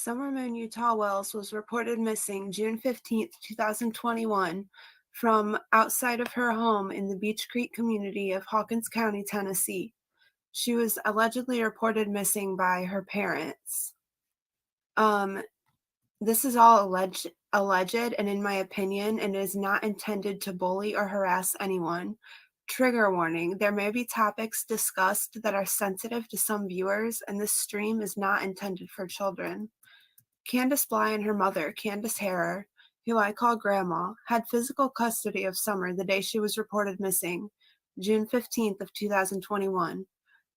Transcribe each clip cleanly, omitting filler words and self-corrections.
Summer Moon Utah Wells was reported missing June 15th, 2021, from outside of her home in the Beech Creek community of Hawkins County, Tennessee. She was allegedly reported missing by her parents. Um, this is all alleged, and in my opinion, it is not intended to bully or harass anyone. Trigger warning: there may be topics discussed that are sensitive to some viewers, and this stream is not intended for children. Candus Bly and her mother, Candace Harrer, who I call Grandma, had physical custody of Summer the day she was reported missing, June 15th of 2021.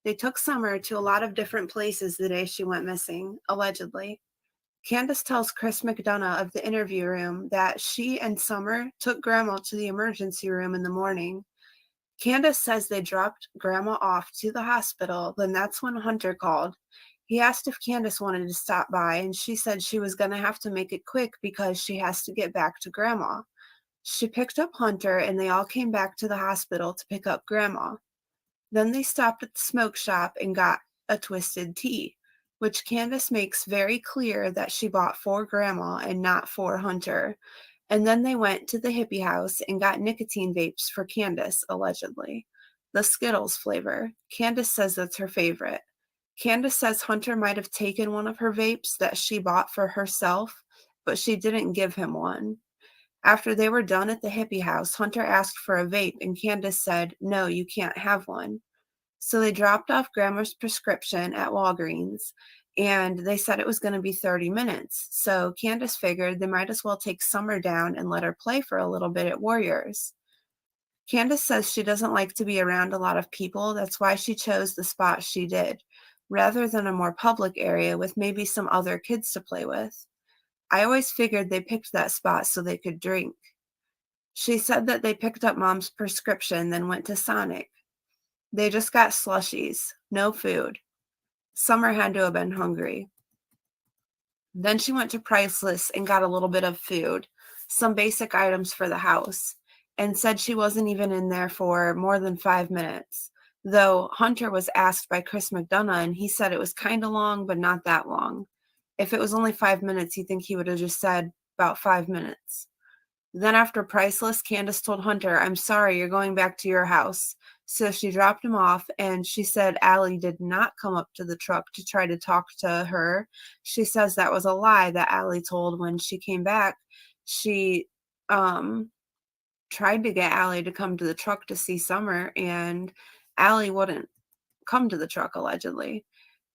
They took Summer to a lot of different places the day she went missing, allegedly. Candus tells Chris Mcdonough of the interview room that she and Summer took Grandma to the emergency room in the morning. Candus says they dropped Grandma off to the hospital, then that's when Hunter called. He asked if Candus wanted to stop by, and she said she was going to have to make it quick because she has to get back to Grandma. She picked up Hunter, and they all came back to the hospital to pick up Grandma. Then they stopped at the smoke shop and got a twisted tea, which Candus makes very clear that she bought for Grandma and not for Hunter. And then they went to the hippie house and got nicotine vapes for Candus, allegedly. The Skittles flavor. Candus says that's her favorite. Candus says Hunter might have taken one of her vapes that she bought for herself, but she didn't give him one. After they were done at the hippie house, Hunter asked for a vape, and Candus said, "No, you can't have one." So they dropped off Grandma's prescription at Walgreens, and they said it was going to be 30 minutes. So Candus figured they might as well take Summer down and let her play for a little bit at Warriors. Candus says she doesn't like to be around a lot of people. That's why she chose the spot she did, rather than a more public area with maybe some other kids to play with. I always figured they picked that spot so they could drink. She said that they picked up Mom's prescription, then went to Sonic. They just got slushies, no food. Summer had to have been hungry. Then she went to Priceless and got a little bit of food, some basic items for the house, and said she wasn't even in there for more than 5 minutes. Though Hunter was asked by Chris Mcdonough, and he said it was kind of long, but not that long. If it was only 5 minutes, you think he would have just said about 5 minutes. Then after Priceless, Candus told Hunter, "I'm sorry, you're going back to your house." So she dropped him off, and she said Allie did not come up to the truck to try to talk to her. She says that was a lie that Allie told when she came back. She tried to get Allie to come to the truck to see Summer, and Allie wouldn't come to the truck, allegedly.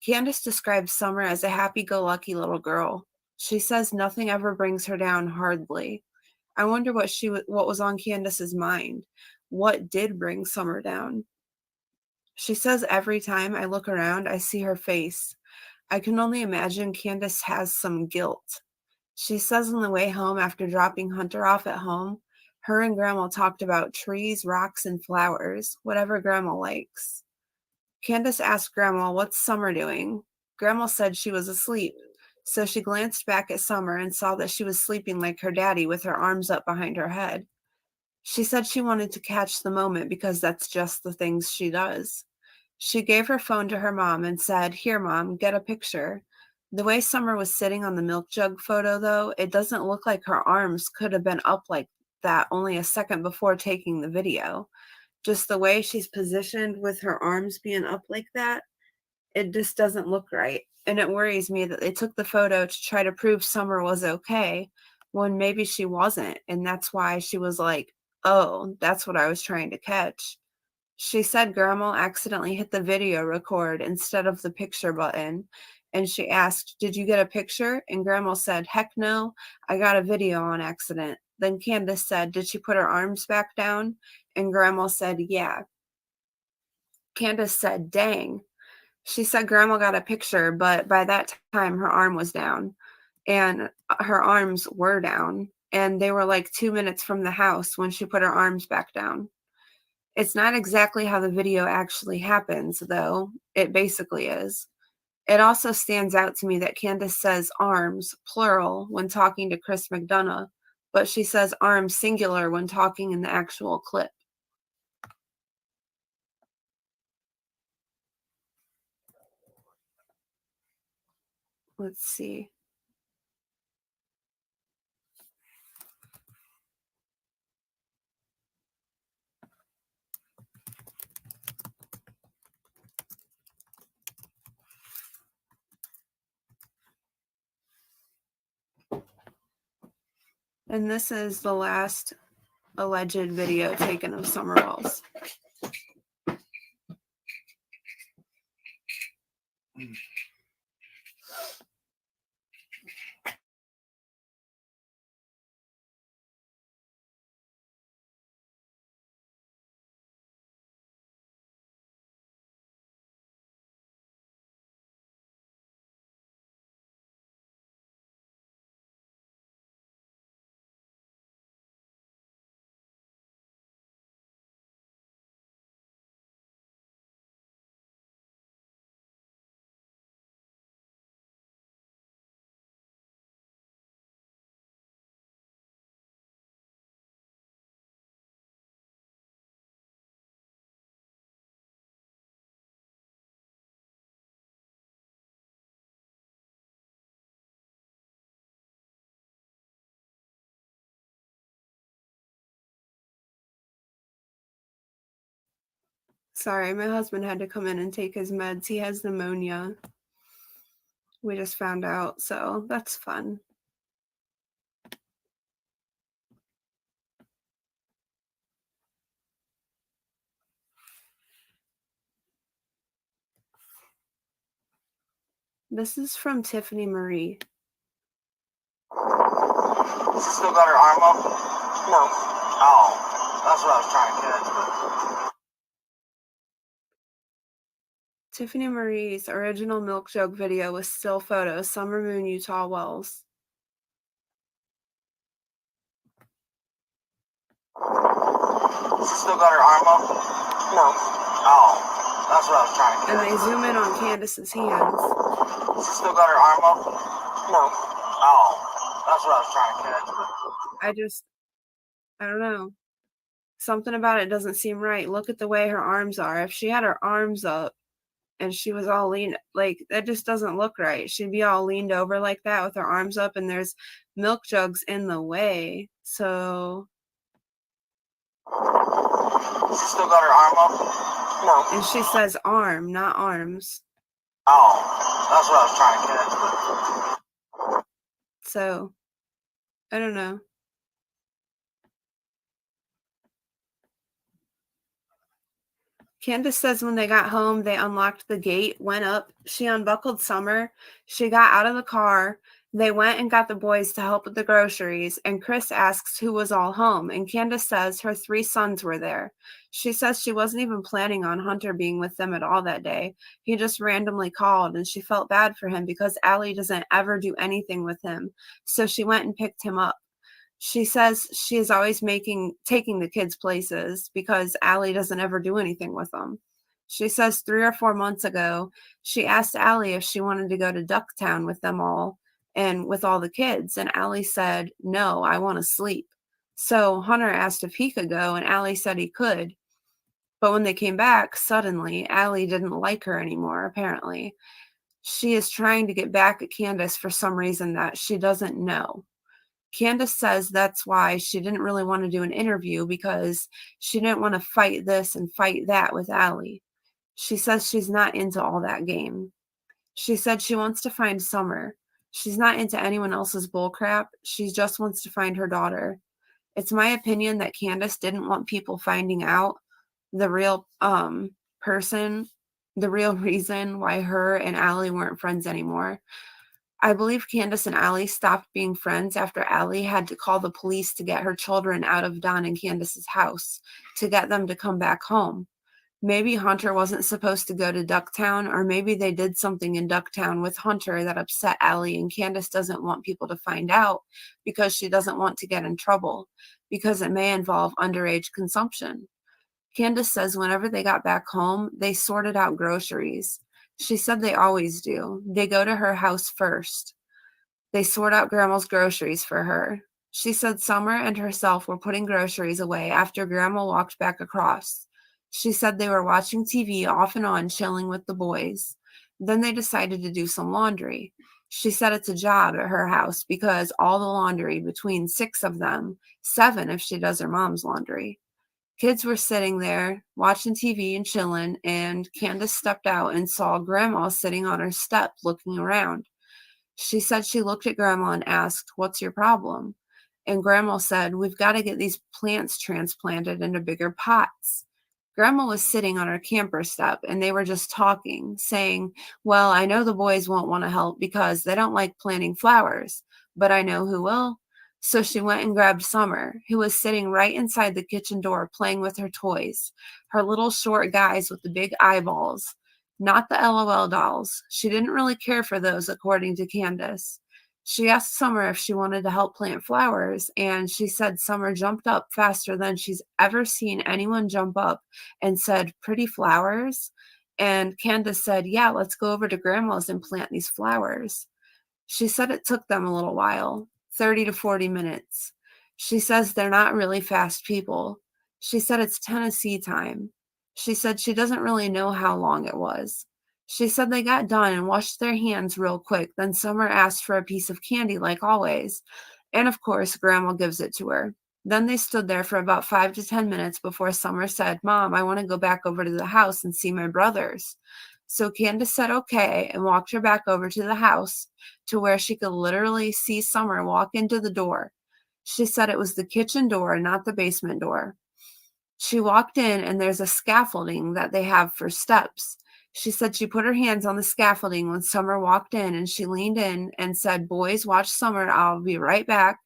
Candus describes Summer as a happy-go-lucky little girl. She says nothing ever brings her down, hardly. I wonder what was on Candus's mind. What did bring Summer down? She says every time I look around, I see her face. I can only imagine Candus has some guilt. She says on the way home after dropping Hunter off at home, her and Grandma talked about trees, rocks, and flowers, whatever Grandma likes. Candus asked Grandma, "What's Summer doing?" Grandma said she was asleep. So she glanced back at Summer and saw that she was sleeping like her daddy with her arms up behind her head. She said she wanted to catch the moment because that's just the things she does. She gave her phone to her mom and said, "Here, Mom, get a picture." The way Summer was sitting on the milk jug photo, though, it doesn't look like her arms could have been up like that only a second before taking the video. Just the way she's positioned with her arms being up like that, it just doesn't look right. And it worries me that they took the photo to try to prove Summer was okay when maybe she wasn't. And that's why she was like, "Oh, that's what I was trying to catch." She said Grandma accidentally hit the video record instead of the picture button. And she asked, "Did you get a picture?" And Grandma said, "Heck no, I got a video on accident." Then Candus said, "Did she put her arms back down?" And Grandma said, "Yeah." Candus said, "Dang." She said Grandma got a picture, but by that time her arm was down, and her arms were down, and they were like 2 minutes from the house when she put her arms back down. It's not exactly how the video actually happens, though. It basically is. It also stands out to me that Candus says arms, plural, when talking to Chris Mcdonough, but she says arms, singular, when talking in the actual clip. Let's see. And this is the last alleged video taken of Summer Wells. Sorry, my husband had to come in and take his meds. He has pneumonia. We just found out, so that's fun. This is from Tiffany Marie. She still got her arm up? No. Oh, that's what I was trying to catch. Tiffany Marie's original Milk Jug video with still photos, Summer Moon, Utah Wells. She still got her arm up? No. Oh, that's what I was trying to catch. And they zoom in on Candus's hands. She still got her arm up? No. Oh, that's what I was trying to catch. I don't know. Something about it doesn't seem right. Look at the way her arms are. If she had her arms up and she was all lean, like, that just doesn't look right. She'd be all leaned over like that with her arms up, and there's milk jugs in the way. So. She still got her arm up? No. And she says arm, not arms. Oh, that's what I was trying to catch. So, I don't know. Candus says when they got home, they unlocked the gate, went up. She unbuckled Summer. She got out of the car. They went and got the boys to help with the groceries. And Chris asks who was all home. And Candus says her 3 sons were there. She says she wasn't even planning on Hunter being with them at all that day. He just randomly called, and she felt bad for him because Allie doesn't ever do anything with him. So she went and picked him up. She says she is always taking the kids places because Allie doesn't ever do anything with them. She says 3 or 4 months ago, she asked Allie if she wanted to go to Ducktown with them all and with all the kids. And Allie said, no, I want to sleep. So Hunter asked if he could go, and Allie said he could. But when they came back, suddenly, Allie didn't like her anymore, apparently. She is trying to get back at Candus for some reason that she doesn't know. Candus says that's why she didn't really want to do an interview, because she didn't want to fight this and fight that with Allie. She says she's not into all that game. She said she wants to find Summer. She's not into anyone else's bullcrap. She just wants to find her daughter. It's my opinion that Candus didn't want people finding out the real person, the real reason why her and Allie weren't friends anymore. I believe Candus and Allie stopped being friends after Allie had to call the police to get her children out of Don and Candus's house to get them to come back home. Maybe Hunter wasn't supposed to go to Ducktown, or maybe they did something in Ducktown with Hunter that upset Allie, and Candus doesn't want people to find out because she doesn't want to get in trouble, because it may involve underage consumption. Candus says whenever they got back home, they sorted out groceries. She said they always do. They go to her house first. They sort out Grandma's groceries for her. She said Summer and herself were putting groceries away after Grandma walked back across. She said they were watching TV off and on, chilling with the boys. Then they decided to do some laundry. She said it's a job at her house because all the laundry, between 6 of them, 7 if she does her mom's laundry. Kids were sitting there watching TV and chilling, and Candus stepped out and saw Grandma sitting on her step looking around. She said she looked at Grandma and asked, "What's your problem?" And Grandma said, "We've got to get these plants transplanted into bigger pots." Grandma was sitting on her camper step and they were just talking, saying, "Well, I know the boys won't want to help because they don't like planting flowers, but I know who will." So she went and grabbed Summer, who was sitting right inside the kitchen door playing with her toys, her little short guys with the big eyeballs, not the LOL dolls. She didn't really care for those, according to Candus. She asked Summer if she wanted to help plant flowers, and she said Summer jumped up faster than she's ever seen anyone jump up and said, "Pretty flowers?" And Candace said, "Yeah, let's go over to Grandma's and plant these flowers." She said it took them a little while, 30 to 40 minutes. She says they're not really fast people. She said it's Tennessee time. She said she doesn't really know how long it was. She said they got done and washed their hands real quick. Then Summer asked for a piece of candy like always. And of course, Grandma gives it to her. Then they stood there for about 5 to 10 minutes before Summer said, "Mom, I want to go back over to the house and see my brothers." So Candace said okay and walked her back over to the house to where she could literally see Summer walk into the door. She said it was the kitchen door, not the basement door. She walked in and there's a scaffolding that they have for steps. She said she put her hands on the scaffolding when Summer walked in and she leaned in and said, "Boys, watch Summer. I'll be right back."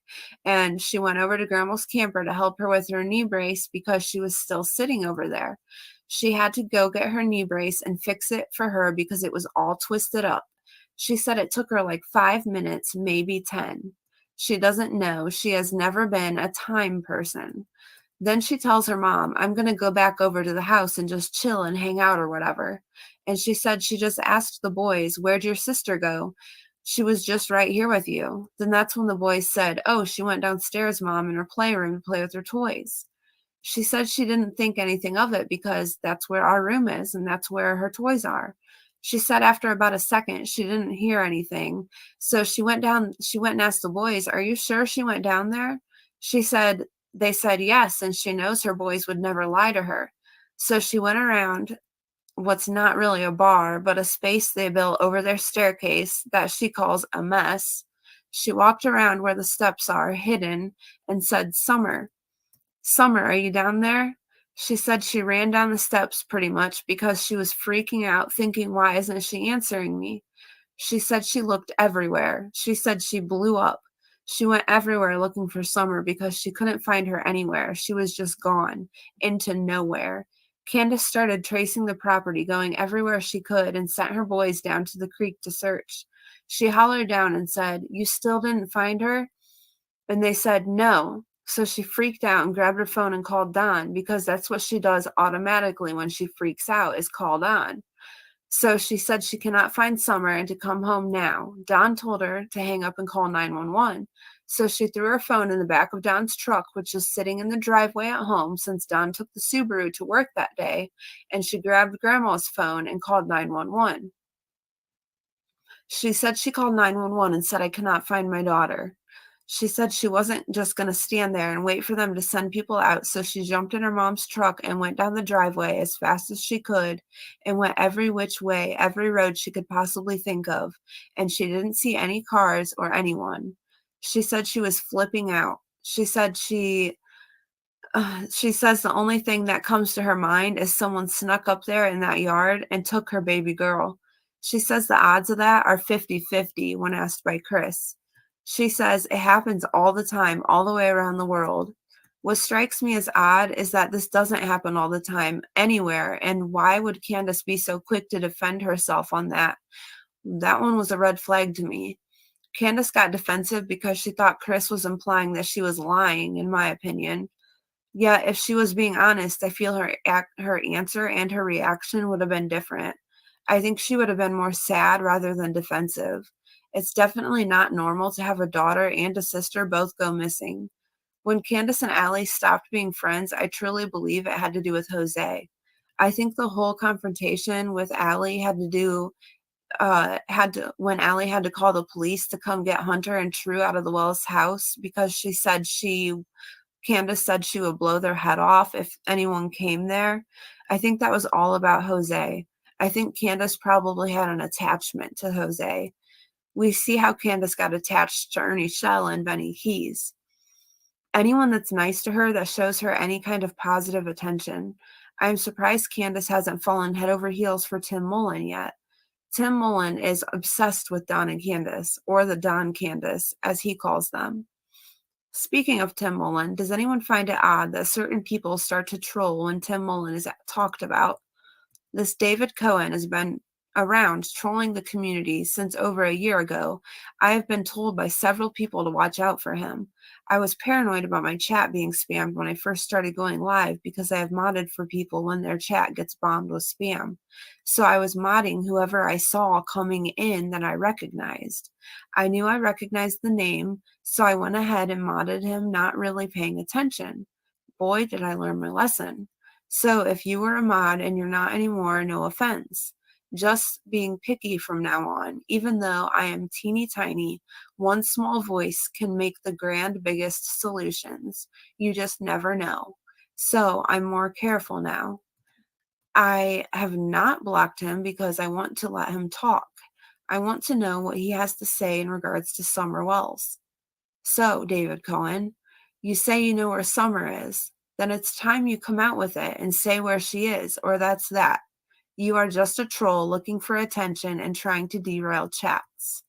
And she went over to Grandma's camper to help her with her knee brace because she was still sitting over there. She had to go get her knee brace and fix it for her because it was all twisted up. She said it took her like 5 minutes, maybe 10. She doesn't know. She has never been a time person. Then she tells her mom, "I'm going to go back over to the house and just chill and hang out or whatever." And she said she just asked the boys, "Where'd your sister go?" "She was just right here with you." Then that's when the boys said, "Oh, she went downstairs, Mom, in her playroom to play with her toys." She said she didn't think anything of it because that's where our room is and that's where her toys are. She said after about a second, she didn't hear anything. So she went and asked the boys, "Are you sure she went down there?" They said yes, and she knows her boys would never lie to her. So she went around what's not really a bar, but a space they built over their staircase that she calls a mess. She walked around where the steps are, hidden, and said, "Summer, Summer, are you down there?" She said she ran down the steps pretty much because she was freaking out, thinking, "Why isn't she answering me?" She said she looked everywhere. She said she blew up. She went everywhere looking for Summer because she couldn't find her anywhere. She was just gone into nowhere. Candace started tracing the property, going everywhere she could, and sent her boys down to the creek to search. She hollered down and said, "You still didn't find her?" And they said no. So she freaked out and grabbed her phone and called Don because that's what she does automatically when she freaks out, is call Don. So she said she cannot find Summer and to come home now. Don told her to hang up and call 911. So she threw her phone in the back of Don's truck, which was sitting in the driveway at home since Don took the Subaru to work that day, and she grabbed Grandma's phone and called 911. She said she called 911 and said, "I cannot find my daughter." She said she wasn't just going to stand there and wait for them to send people out, so she jumped in her mom's truck and went down the driveway as fast as she could and went every which way, every road she could possibly think of, and she didn't see any cars or anyone. She said she was flipping out. She says the only thing that comes to her mind is someone snuck up there in that yard and took her baby girl. She says the odds of that are 50-50 when asked by Chris. She says it happens all the time, all the way around the world. What strikes me as odd is that this doesn't happen all the time anywhere, and why would Candace be so quick to defend herself on that? That one was a red flag to me. Candace got defensive because she thought Chris was implying that she was lying, in my opinion. Yet, if she was being honest, I feel her answer and her reaction would have been different. I think she would have been more sad rather than defensive. It's definitely not normal to have a daughter and a sister both go missing. When Candace and Allie stopped being friends, I truly believe it had to do with Jose. I think the whole confrontation with Allie when Allie had to call the police to come get Hunter and True out of the Wells house because Candace said she would blow their head off if anyone came there. I think that was all about Jose. I think Candace probably had an attachment to Jose. We see how Candace got attached to Ernie Shell and Benny Keys. Anyone that's nice to her, that shows her any kind of positive attention. I'm surprised Candus hasn't fallen head over heels for Tim Mullen yet. Tim Mullen is obsessed with Don and Candus, or the Don Candus, as he calls them. Speaking of Tim Mullen, does anyone find it odd that certain people start to troll when Tim Mullen is talked about? This David Cohen has been around trolling the community since over a year ago. I have been told by several people to watch out for him. I was paranoid about my chat being spammed when I first started going live because I have modded for people when their chat gets bombed with spam. So I was modding whoever I saw coming in that I recognized. I knew I recognized the name, so I went ahead and modded him, not really paying attention. Boy, did I learn my lesson. So if you were a mod and you're not anymore, no offense. Just being picky from now on. Even though I am teeny tiny, one small voice can make the grand biggest solutions. You just never know. So I'm more careful now. I have not blocked him because I want to let him talk. I want to know what he has to say in regards to Summer Wells. So, David Cohen, you say you know where Summer is. Then it's time you come out with it and say where she is, or that's that. You are just a troll looking for attention and trying to derail chats.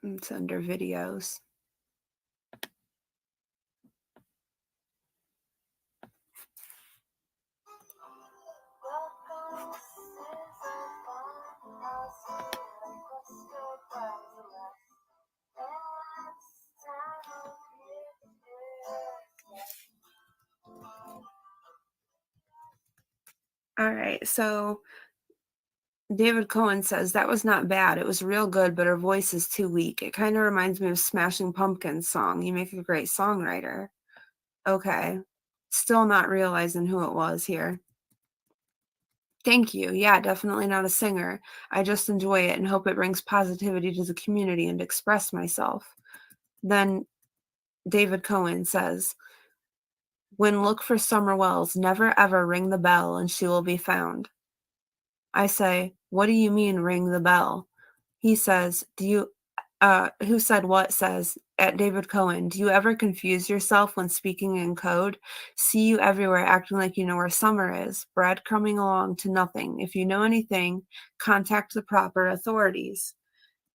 It's under videos. All right, so David Cohen says that was not bad. It was real good, but her voice is too weak. It kind of reminds me of Smashing Pumpkins' song. You make a great songwriter. Okay. Still not realizing who it was here. Thank you. Yeah, definitely not a singer. I just enjoy it and hope it brings positivity to the community and express myself. Then David Cohen says, when look for Summer Wells, never ever ring the bell and she will be found. I say, what do you mean ring the bell? He says, who said what says at David Cohen, do you ever confuse yourself when speaking in code? See you everywhere acting like you know where Summer is, breadcrumbing along to nothing. If you know anything, contact the proper authorities.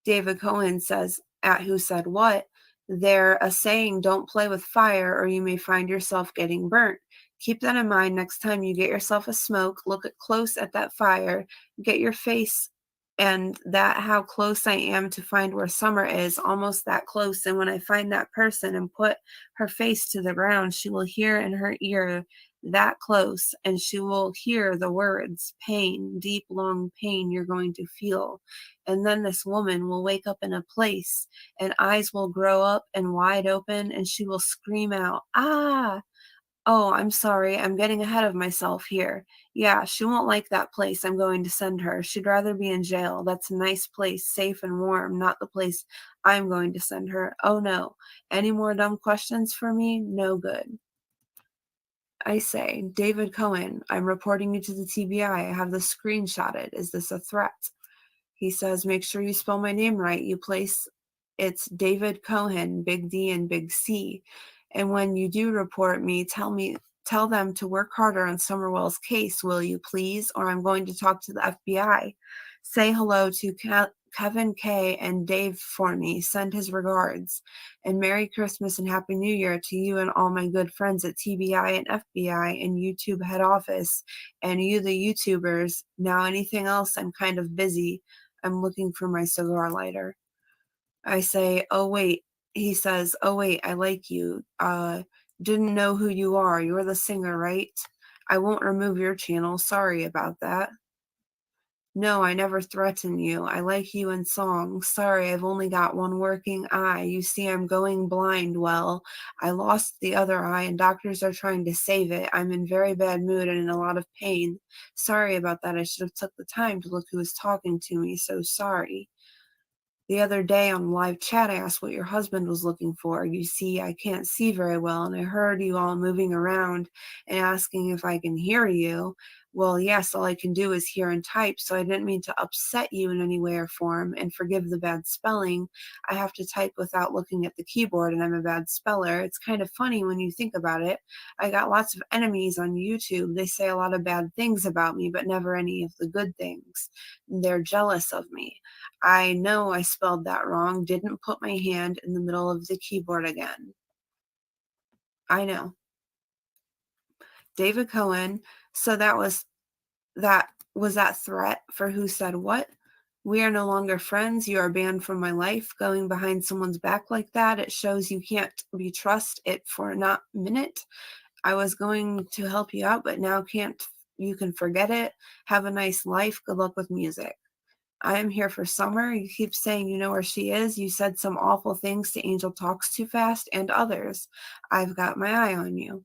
David Cohen says at who said what, they're a saying, don't play with fire or you may find yourself getting burnt. Keep that in mind next time you get yourself a smoke, look close at that fire, get your face and that how close I am to find where Summer is, almost that close. And when I find that person and put her face to the ground, she will hear in her ear that close and she will hear the words, pain, deep, long pain you're going to feel. And then this woman will wake up in a place and eyes will grow up and wide open and she will scream out, ah, oh, I'm sorry. I'm getting ahead of myself here. Yeah, she won't like that place I'm going to send her. She'd rather be in jail. That's a nice place, safe and warm, not the place I'm going to send her. Oh no. Any more dumb questions for me? No good. I say, David Cohen, I'm reporting you to the TBI. I have this screenshotted. Is this a threat? He says, make sure you spell my name right. You place it's David Cohen, big D and big C. And when you do report me, tell them to work harder on Summerwell's case, will you please? Or I'm going to talk to the FBI. Say hello to Kevin K and Dave for me. Send his regards. And Merry Christmas and Happy New Year to you and all my good friends at TBI and FBI and YouTube head office. And you, the YouTubers. Now anything else, I'm kind of busy. I'm looking for my cigar lighter. I say, oh, wait. He says, oh, wait, I like you. Didn't know who you are. You're the singer, right? I won't remove your channel. Sorry about that. No, I never threaten you. I like you in song. Sorry, I've only got one working eye. You see, I'm going blind. Well, I lost the other eye and doctors are trying to save it. I'm in very bad mood and in a lot of pain. Sorry about that. I should have took the time to look who was talking to me. So sorry. The other day on live chat, I asked what your husband was looking for. You see, I can't see very well, and I heard you all moving around and asking if I can hear you. Well, yes, all I can do is hear and type, so I didn't mean to upset you in any way or form, and forgive the bad spelling. I have to type without looking at the keyboard, and I'm a bad speller. It's kind of funny when you think about it. I got lots of enemies on YouTube. They say a lot of bad things about me, but never any of the good things. They're jealous of me. I know I spelled that wrong, didn't put my hand in the middle of the keyboard again. I know. David Cohen, so that threat for who said what? We are no longer friends. You are banned from my life. Going behind someone's back like that, it shows you can't be trust it for not a minute. I was going to help you out, but now can't. You can forget it. Have a nice life. Good luck with music. I am here for Summer. You keep saying you know where she is. You said some awful things to Angel Talks Too Fast and others. I've got my eye on you.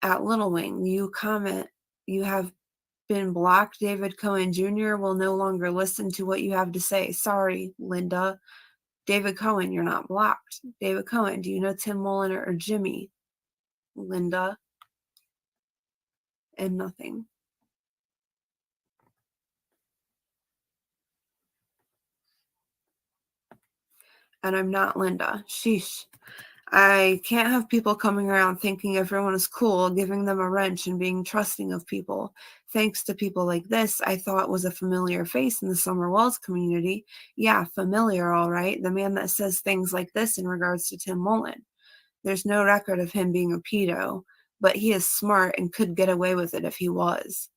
At Little Wing, you comment you have been blocked. David Cohen Jr. will no longer listen to what you have to say. Sorry, Linda. David Cohen, you're not blocked. David Cohen, do you know Tim Mullen or Jimmy? Linda. And nothing. And I'm not Linda. Sheesh. I can't have people coming around thinking everyone is cool, giving them a wrench and being trusting of people. Thanks to people like this, I thought was a familiar face in the Summer Wells community. Yeah, familiar, all right. The man that says things like this in regards to Tim Mullen. There's no record of him being a pedo, but he is smart and could get away with it if he was.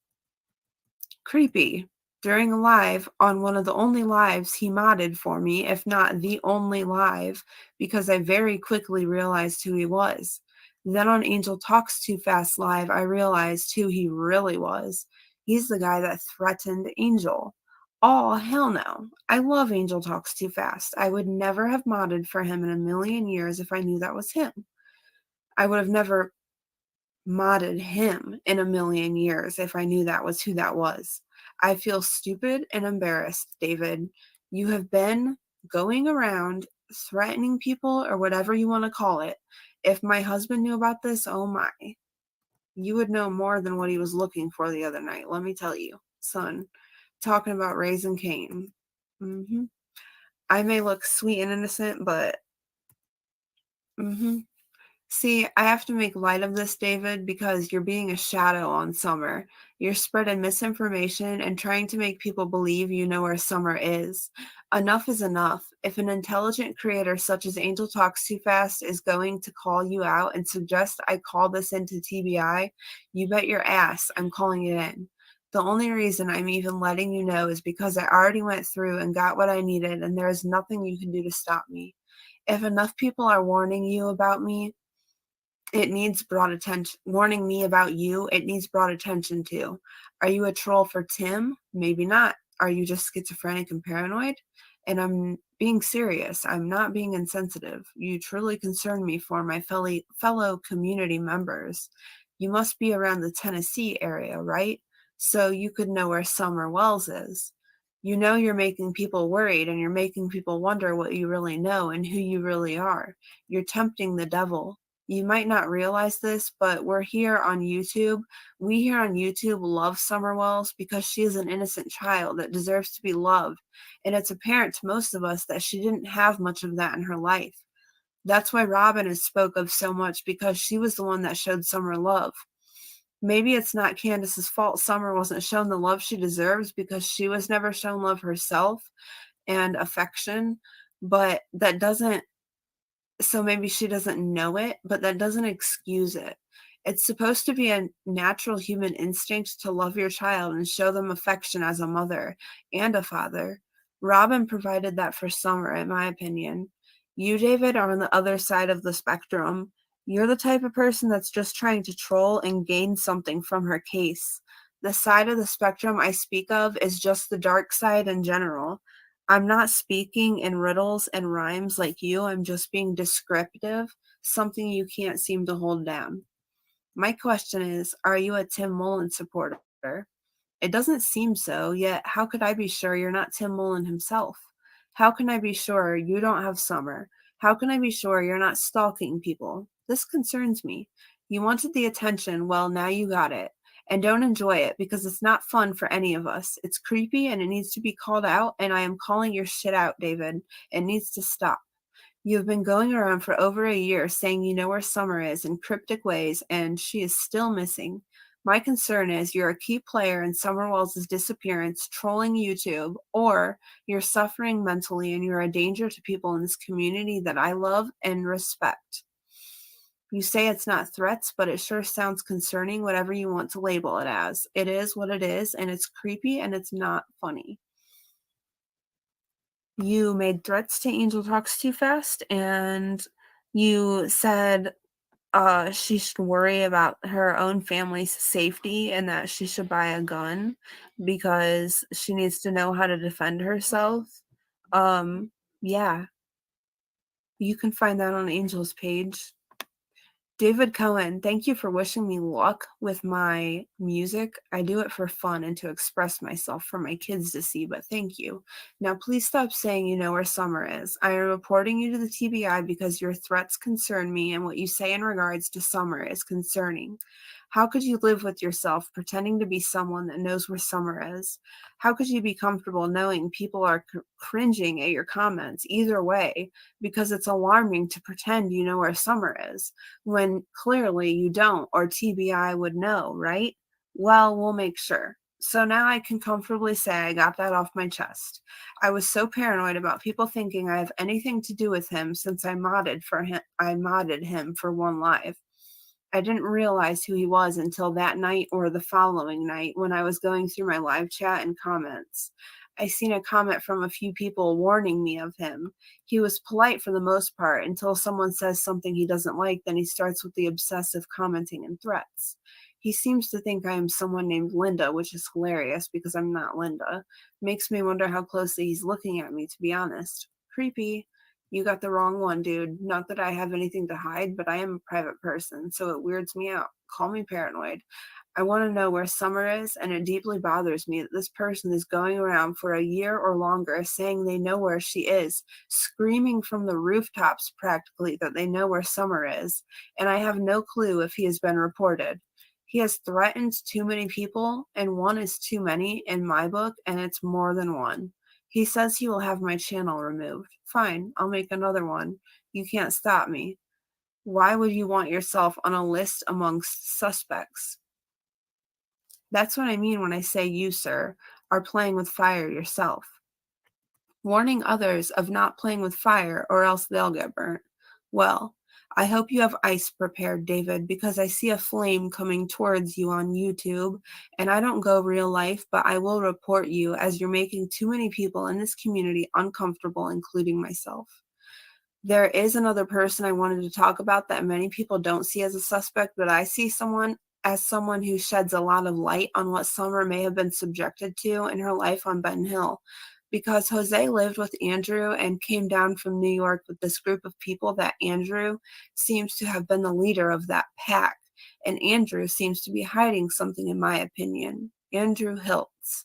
Creepy. During a live, on one of the only lives he modded for me, if not the only live, because I very quickly realized who he was. Then on Angel Talks Too Fast live, I realized who he really was. He's the guy that threatened Angel. Oh, hell no. I love Angel Talks Too Fast. I would never have modded for him in a million years if I knew that was him. I would have never modded him in a million years if I knew that was who that was. I feel stupid and embarrassed, David. You have been going around threatening people or whatever you want to call it. If my husband knew about this, oh my. You would know more than what he was looking for the other night. Let me tell you, son. Talking about raising Cain. I may look sweet and innocent, but See, I have to make light of this, David, because you're being a shadow on Summer. You're spreading misinformation and trying to make people believe you know where Summer is. Enough is enough. If an intelligent creator such as Angel Talks Too Fast is going to call you out and suggest I call this into TBI, you bet your ass I'm calling it in. The only reason I'm even letting you know is because I already went through and got what I needed, and there is nothing you can do to stop me. If enough people are warning you about me, it needs brought attention. Warning me about you, it needs brought attention to. Are you a troll for Tim? Maybe not. Are you just schizophrenic and paranoid? And I'm being serious. I'm not being insensitive. You truly concern me for my fellow community members. You must be around the Tennessee area, right? So you could know where Summer Wells is. You know you're making people worried and you're making people wonder what you really know and who you really are. You're tempting the devil. You might not realize this, but we're here on YouTube. We here on YouTube love Summer Wells because she is an innocent child that deserves to be loved. And it's apparent to most of us that she didn't have much of that in her life. That's why Robin has spoke of so much, because she was the one that showed Summer love. Maybe it's not Candus's fault Summer wasn't shown the love she deserves because she was never shown love herself and affection, but that doesn't so maybe she doesn't know it, but that doesn't excuse it. It's supposed to be a natural human instinct to love your child and show them affection as a mother and a father. Robin provided that for Summer, in my opinion. You, David, are on the other side of the spectrum. You're the type of person that's just trying to troll and gain something from her case. The side of the spectrum I speak of is just the dark side in general. I'm not speaking in riddles and rhymes like you. I'm just being descriptive, something you can't seem to hold down. My question is, are you a Tim Mullen supporter? It doesn't seem so, yet how could I be sure you're not Tim Mullen himself? How can I be sure you don't have Summer? How can I be sure you're not stalking people? This concerns me. You wanted the attention, well, now you got it. And don't enjoy it because it's not fun for any of us. It's creepy and it needs to be called out, and I am calling your shit out, David. It needs to stop. You've been going around for over a year saying you know where Summer is in cryptic ways, and she is still missing. My concern is you're a key player in Summer Wells' disappearance, trolling YouTube, or you're suffering mentally and you're a danger to people in this community that I love and respect. You say it's not threats, but it sure sounds concerning, whatever you want to label it as. It is what it is, and it's creepy and it's not funny. You made threats to Angel Talks Too Fast, and you said she should worry about her own family's safety and that she should buy a gun because she needs to know how to defend herself. Yeah, you can find that on Angel's page. David Cohen, thank you for wishing me luck with my music. I do it for fun and to express myself for my kids to see, but thank you. Now, please stop saying you know where Summer is. I am reporting you to the TBI because your threats concern me, and what you say in regards to Summer is concerning. How could you live with yourself pretending to be someone that knows where Summer is? How could you be comfortable knowing people are cringing at your comments either way because it's alarming to pretend you know where Summer is when clearly you don't, or TBI would know, right? Well, we'll make sure. So now I can comfortably say I got that off my chest. I was so paranoid about people thinking I have anything to do with him since I modded him for One Live. I didn't realize who he was until that night or the following night when I was going through my live chat and comments. I seen a comment from a few people warning me of him. He was polite for the most part until someone says something he doesn't like, then he starts with the obsessive commenting and threats. He seems to think I am someone named Linda, which is hilarious because I'm not Linda. Makes me wonder how closely he's looking at me, to be honest. Creepy. You got the wrong one, dude. Not that I have anything to hide, but I am a private person, so it weirds me out. Call me paranoid. I want to know where Summer is, and it deeply bothers me that this person is going around for a year or longer saying they know where she is, screaming from the rooftops practically that they know where Summer is, and I have no clue if he has been reported. He has threatened too many people, and one is too many in my book, and it's more than one. He says he will have my channel removed. Fine, I'll make another one. You can't stop me. Why would you want yourself on a list amongst suspects? That's what I mean when I say you, sir, are playing with fire yourself. Warning others of not playing with fire or else they'll get burnt. Well, I hope you have ice prepared, David, because I see a flame coming towards you on YouTube, and I don't go real life, but I will report you as you're making too many people in this community uncomfortable, including myself. There is another person I wanted to talk about that many people don't see as a suspect, but I see someone as someone who sheds a lot of light on what Summer may have been subjected to in her life on Ben Hill. Because Jose lived with Andrew and came down from New York with this group of people that Andrew seems to have been the leader of that pack. And Andrew seems to be hiding something, in my opinion. Andrew Hiltz.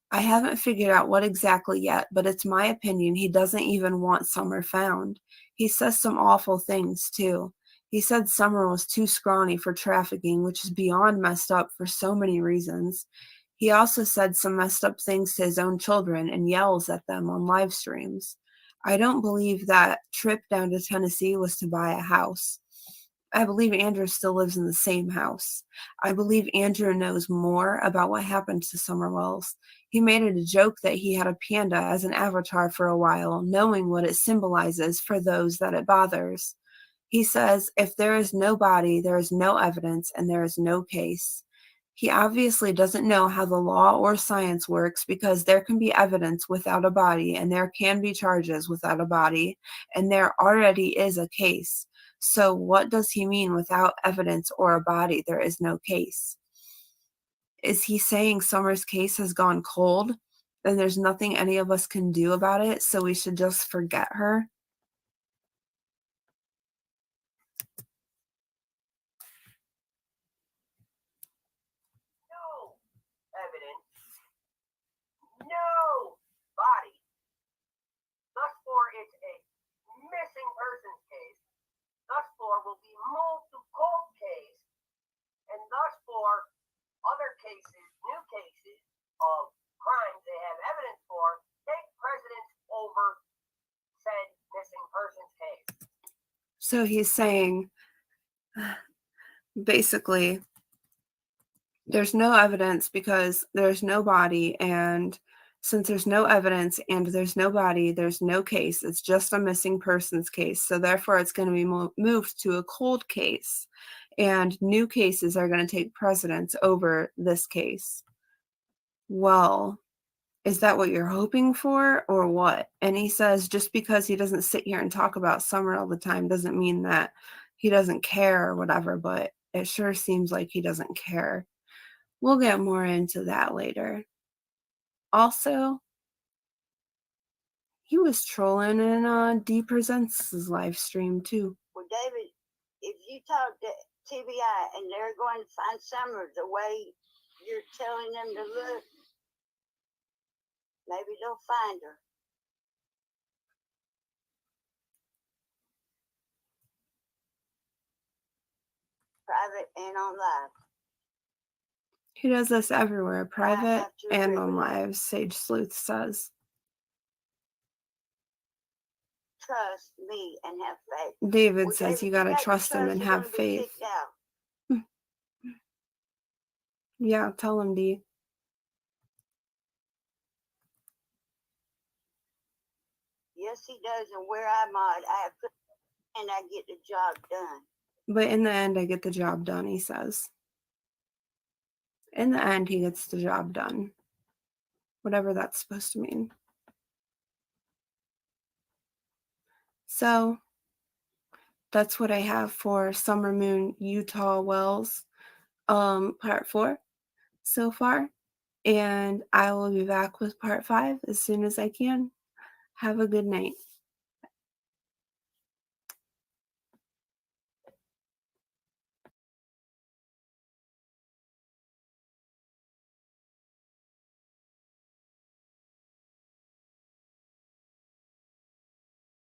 I haven't figured out what exactly yet, but it's my opinion he doesn't even want Summer found. He says some awful things, too. He said Summer was too scrawny for trafficking, which is beyond messed up for so many reasons. He also said some messed up things to his own children and yells at them on live streams. I don't believe that trip down to Tennessee was to buy a house. I believe Andrew still lives in the same house. I believe Andrew knows more about what happened to Summer Wells. He made it a joke that he had a panda as an avatar for a while, knowing what it symbolizes for those that it bothers. He says, if there is no body, there is no evidence, and there is no case. He obviously doesn't know how the law or science works because there can be evidence without a body, and there can be charges without a body, and there already is a case. So what does he mean without evidence or a body, there is no case? is he saying Summer's case has gone cold and there's nothing any of us can do about it, so we should just forget her? No evidence, no body. Thus far, it's a missing persons case. Thus far, will be moved to cold case, and thus far, other cases, new cases of crimes they have evidence for, take precedence over said missing persons case. So he's saying, basically, there's no evidence because there's no body, and since there's no evidence and there's no body, there's no case. It's just a missing persons case. So therefore, it's going to be moved to a cold case, and new cases are going to take precedence over this case. Well, is that what you're hoping for or what? And he says just because he doesn't sit here and talk about Summer all the time doesn't mean that he doesn't care or whatever, but it sure seems like he doesn't care. We'll get more into that later. Also, he was trolling in D Presents' live stream too. Well, David, if you talk to TBI and they're going to find Summer the way you're telling them to look, maybe they'll find her. Private and on live. He does this everywhere, private have to and agree on with that. live, Sage Sleuth says. Trust me and have faith. David Well, says David, you gotta got to trust him and you're have gonna be faith. kicked out. Yeah, tell him, D. Yes, he does. And where I'm at, I have put and I get the job done. But in the end, I get the job done, he says. In the end, he gets the job done. Whatever that's supposed to mean. So, that's what I have for Summer Moon Utah Wells, part 4 so far. And I will be back with part 5 as soon as I can. Have a good night.